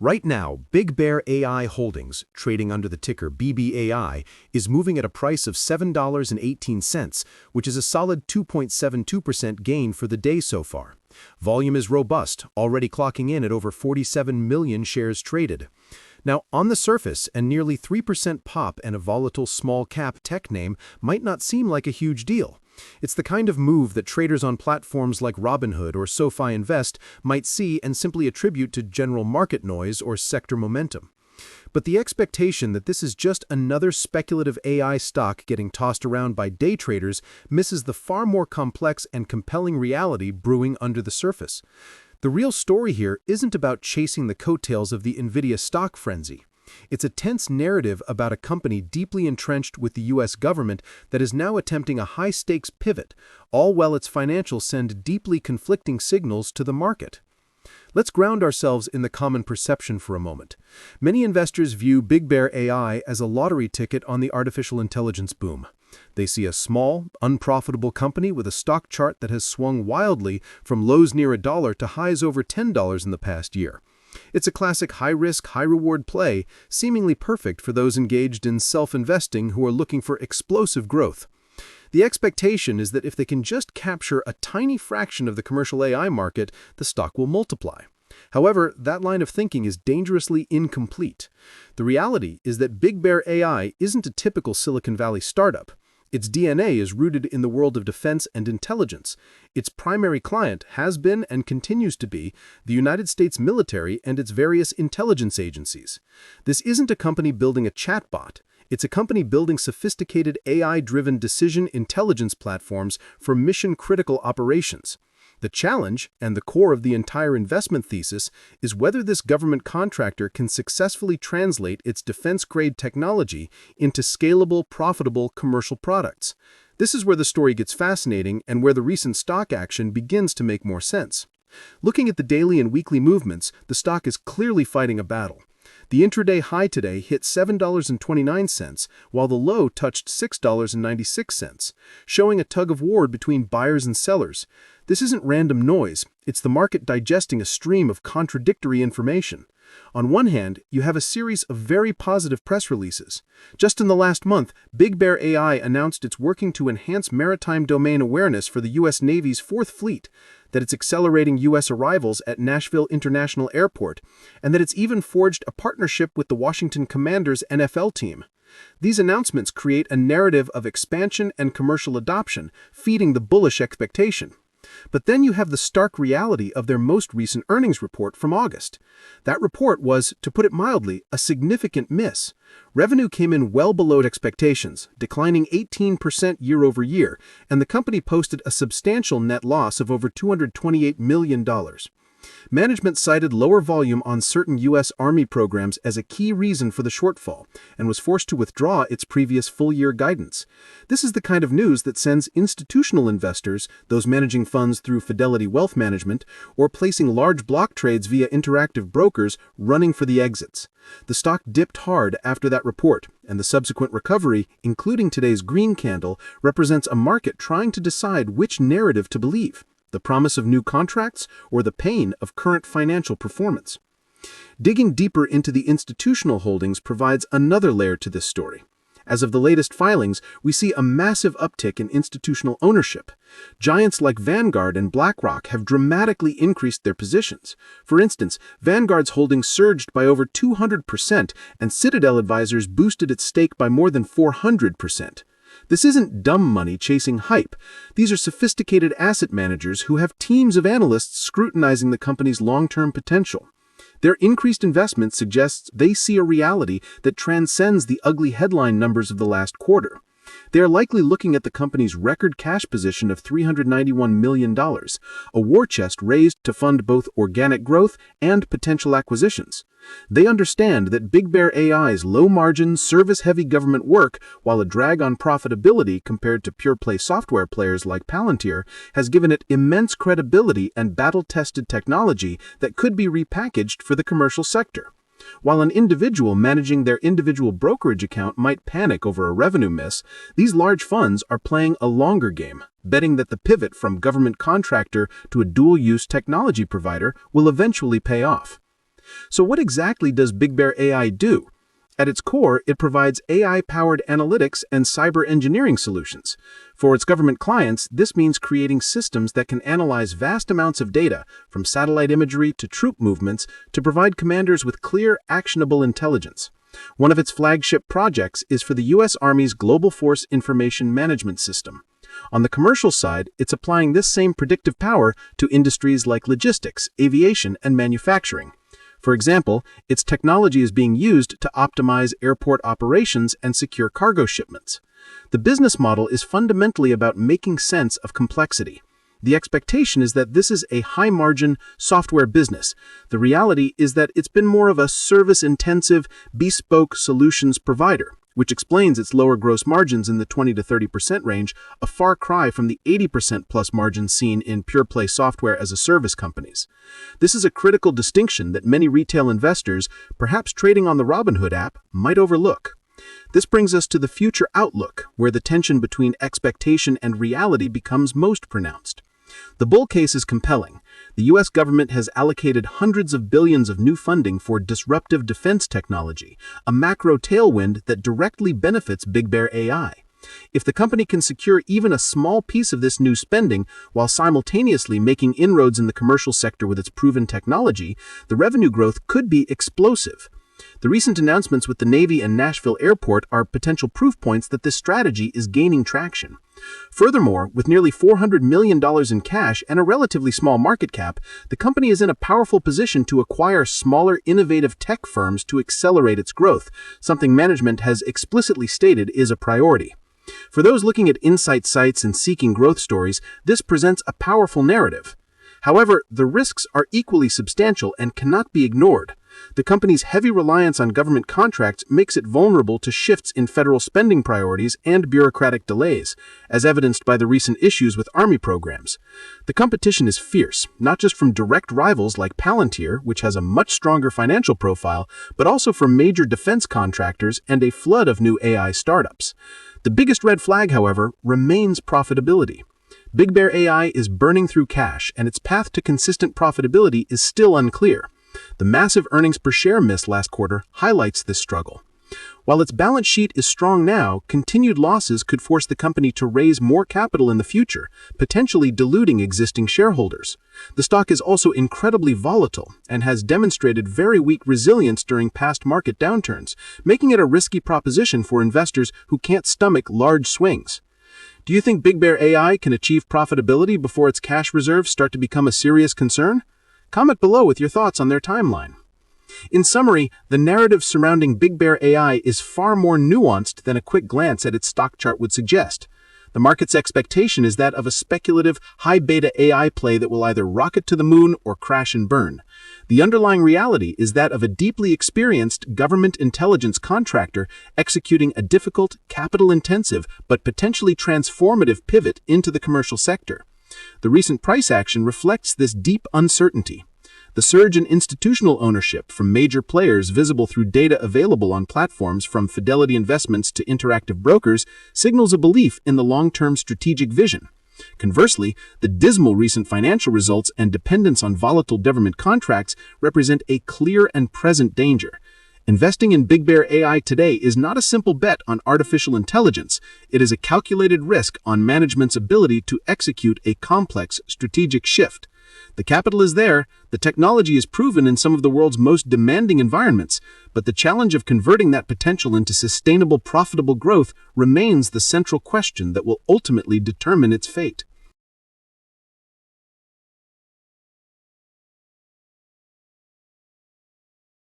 Right now, Big Bear AI Holdings, trading under the ticker BBAI, is moving at a price of $7.18, which is a solid 2.72% gain for the day so far. Volume is robust, already clocking in at over 47 million shares traded. Now, on the surface, a nearly 3% pop and a volatile small-cap tech name might not seem like a huge deal. It's the kind of move that traders on platforms like Robinhood or SoFi Invest might see and simply attribute to general market noise or sector momentum. But the expectation that this is just another speculative AI stock getting tossed around by day traders misses the far more complex and compelling reality brewing under the surface. The real story here isn't about chasing the coattails of the Nvidia stock frenzy. It's a tense narrative about a company deeply entrenched with the U.S. government that is now attempting a high-stakes pivot, all while its financials send deeply conflicting signals to the market. Let's ground ourselves in the common perception for a moment. Many investors view Big Bear AI as a lottery ticket on the artificial intelligence boom. They see a small, unprofitable company with a stock chart that has swung wildly from lows near $1 to highs over $10 in the past year. It's a classic high-risk, high-reward play, seemingly perfect for those engaged in self-investing who are looking for explosive growth. The expectation is that if they can just capture a tiny fraction of the commercial AI market, the stock will multiply. However, that line of thinking is dangerously incomplete. The reality is that Big Bear AI isn't a typical Silicon Valley startup. Its DNA is rooted in the world of defense and intelligence. Its primary client has been and continues to be the United States military and its various intelligence agencies. This isn't a company building a chatbot. It's a company building sophisticated AI-driven decision intelligence platforms for mission-critical operations. The challenge, and the core of the entire investment thesis, is whether this government contractor can successfully translate its defense-grade technology into scalable, profitable commercial products. This is where the story gets fascinating and where the recent stock action begins to make more sense. Looking at the daily and weekly movements, the stock is clearly fighting a battle. The intraday high today hit $7.29, while the low touched $6.96, showing a tug-of-war between buyers and sellers. This isn't random noise, it's the market digesting a stream of contradictory information. On one hand, you have a series of very positive press releases. Just in the last month, Big Bear AI announced it's working to enhance maritime domain awareness for the U.S. Navy's 4th Fleet, that it's accelerating U.S. arrivals at Nashville International Airport, and that it's even forged a partnership with the Washington Commanders NFL team. These announcements create a narrative of expansion and commercial adoption, feeding the bullish expectation. But then you have the stark reality of their most recent earnings report from August. That report was, to put it mildly, a significant miss. Revenue came in well below expectations, declining 18% year over year, and the company posted a substantial net loss of over $228 million. Management cited lower volume on certain U.S. Army programs as a key reason for the shortfall, and was forced to withdraw its previous full-year guidance. This is the kind of news that sends institutional investors, those managing funds through Fidelity Wealth Management, or placing large block trades via interactive brokers, running for the exits. The stock dipped hard after that report, and the subsequent recovery, including today's green candle, represents a market trying to decide which narrative to believe: the promise of new contracts or the pain of current financial performance. Digging deeper into the institutional holdings provides another layer to this story. As of the latest filings, we see a massive uptick in institutional ownership. Giants like Vanguard and BlackRock have dramatically increased their positions. For instance, Vanguard's holdings surged by over 200%, and Citadel Advisors boosted its stake by more than 400%. This isn't dumb money chasing hype. These are sophisticated asset managers who have teams of analysts scrutinizing the company's long-term potential. Their increased investment suggests they see a reality that transcends the ugly headline numbers of the last quarter. They are likely looking at the company's record cash position of $391 million, a war chest raised to fund both organic growth and potential acquisitions. They understand that Big Bear AI's low-margin, service-heavy government work, while a drag on profitability compared to pure-play software players like Plantir, has given it immense credibility and battle-tested technology that could be repackaged for the commercial sector. While an individual managing their individual brokerage account might panic over a revenue miss, these large funds are playing a longer game, betting that the pivot from government contractor to a dual-use technology provider will eventually pay off. So what exactly does Big Bear AI do? At its core, it provides AI-powered analytics and cyber engineering solutions. For its government clients, this means creating systems that can analyze vast amounts of data, from satellite imagery to troop movements, to provide commanders with clear, actionable intelligence. One of its flagship projects is for the U.S. Army's Global Force Information Management System. On the commercial side, it's applying this same predictive power to industries like logistics, aviation, and manufacturing. For example, its technology is being used to optimize airport operations and secure cargo shipments. The business model is fundamentally about making sense of complexity. The expectation is that this is a high-margin software business. The reality is that it's been more of a service-intensive, bespoke solutions provider, which explains its lower gross margins in the 20 to 30% range, a far cry from the 80% plus margins seen in pure-play software as a service companies. This is a critical distinction that many retail investors, perhaps trading on the Robinhood app, might overlook. This brings us to the future outlook, where the tension between expectation and reality becomes most pronounced. The bull case is compelling. The U.S. government has allocated hundreds of billions of new funding for disruptive defense technology, a macro tailwind that directly benefits Big Bear AI. If the company can secure even a small piece of this new spending while simultaneously making inroads in the commercial sector with its proven technology, the revenue growth could be explosive. The recent announcements with the Navy and Nashville Airport are potential proof points that this strategy is gaining traction. Furthermore, with nearly $400 million in cash and a relatively small market cap, the company is in a powerful position to acquire smaller, innovative tech firms to accelerate its growth, something management has explicitly stated is a priority. For those looking at insight sites and seeking growth stories, this presents a powerful narrative. However, the risks are equally substantial and cannot be ignored. The company's heavy reliance on government contracts makes it vulnerable to shifts in federal spending priorities and bureaucratic delays, as evidenced by the recent issues with Army programs. The competition is fierce, not just from direct rivals like Plantir, which has a much stronger financial profile, but also from major defense contractors and a flood of new AI startups. The biggest red flag, however, remains profitability. Big Bear AI is burning through cash, and its path to consistent profitability is still unclear. The massive earnings per share miss last quarter highlights this struggle. While its balance sheet is strong now, continued losses could force the company to raise more capital in the future, potentially diluting existing shareholders. The stock is also incredibly volatile and has demonstrated very weak resilience during past market downturns, making it a risky proposition for investors who can't stomach large swings. Do you think Big Bear AI can achieve profitability before its cash reserves start to become a serious concern? Comment below with your thoughts on their timeline. In summary, the narrative surrounding Big Bear AI is far more nuanced than a quick glance at its stock chart would suggest. The market's expectation is that of a speculative, high-beta AI play that will either rocket to the moon or crash and burn. The underlying reality is that of a deeply experienced government intelligence contractor executing a difficult, capital-intensive, but potentially transformative pivot into the commercial sector. The recent price action reflects this deep uncertainty. The surge in institutional ownership from major players visible through data available on platforms from Fidelity Investments to Interactive Brokers signals a belief in the long-term strategic vision. Conversely, the dismal recent financial results and dependence on volatile government contracts represent a clear and present danger. Investing in Big Bear AI today is not a simple bet on artificial intelligence. It is a calculated risk on management's ability to execute a complex strategic shift. The capital is there, the technology is proven in some of the world's most demanding environments, but the challenge of converting that potential into sustainable, profitable growth remains the central question that will ultimately determine its fate.